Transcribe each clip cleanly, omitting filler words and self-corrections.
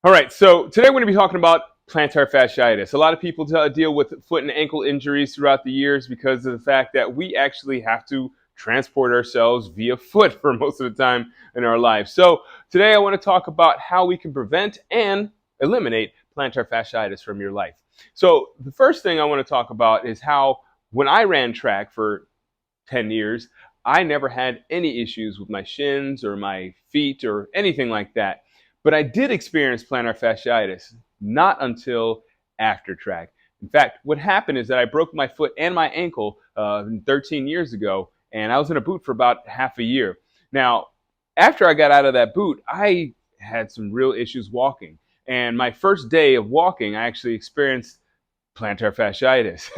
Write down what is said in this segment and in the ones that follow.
All right, so today we're going to be talking about plantar fasciitis. A lot of people deal with foot and ankle injuries throughout the years because of the fact that we actually have to transport ourselves via foot for most of the time in our lives. So today I want to talk about how we can prevent and eliminate plantar fasciitis from your life. So the first thing I want to talk about is how when I ran track for 10 years, I never had any issues with my shins or my feet or anything like that. But I did experience plantar fasciitis not until after track. In fact, what happened is that I broke my foot and my ankle 13 years ago, and I was in a boot for about half a year. Now, after I got out of that boot, I had some real issues walking. And my first day of walking, I actually experienced plantar fasciitis.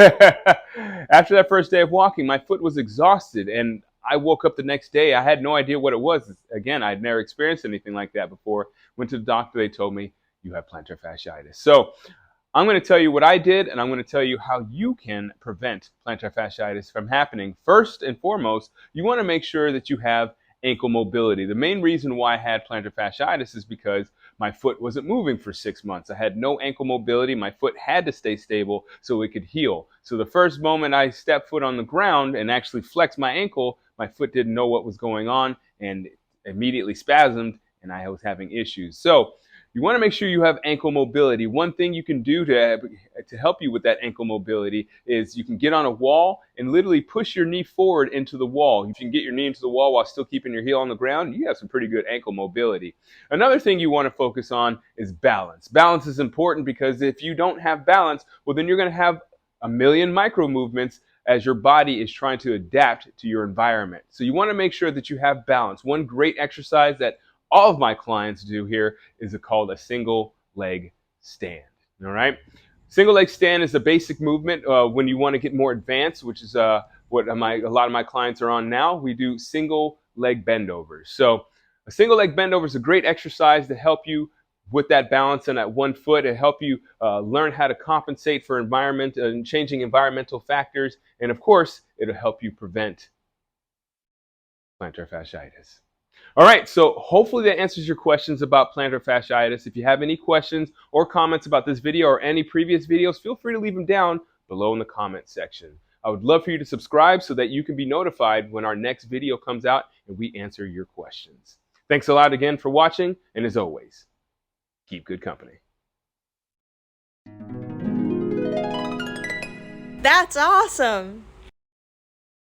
After that first day of walking, my foot was exhausted, and I woke up the next day. I had no idea what it was. Again, I'd never experienced anything like that before. Went to the doctor. They told me, you have plantar fasciitis. So I'm going to tell you what I did, and I'm going to tell you how you can prevent plantar fasciitis from happening. First and foremost, you want to make sure that you have ankle mobility. The main reason why I had plantar fasciitis is because my foot wasn't moving for 6 months. I had no ankle mobility. My foot had to stay stable so it could heal. So the first moment I stepped foot on the ground and actually flexed my ankle, my foot didn't know what was going on and immediately spasmed, and I was having issues. So you want to make sure you have ankle mobility. One thing you can do to help you with that ankle mobility is you can get on a wall and literally push your knee forward into the wall. If you can get your knee into the wall while still keeping your heel on the ground, you have some pretty good ankle mobility. Another thing you want to focus on is balance. Balance is important because if you don't have balance, well, then you're going to have a million micro movements as your body is trying to adapt to your environment. So you want to make sure that you have balance. One great exercise that all of my clients do here is called a single leg stand. All right. Single leg stand is a basic movement when you want to get more advanced, which is what a lot of my clients are on now. We do single leg bendovers. So a single leg bendover is a great exercise to help you with that balance on that one foot and help you learn how to compensate for environment and changing environmental factors. And of course, it'll help you prevent plantar fasciitis. All right, so hopefully that answers your questions about plantar fasciitis. If you have any questions or comments about this video or any previous videos, feel free to leave them down below in the comment section. I would love for you to subscribe so that you can be notified when our next video comes out and we answer your questions. Thanks a lot again for watching, and as always, keep good company. That's awesome!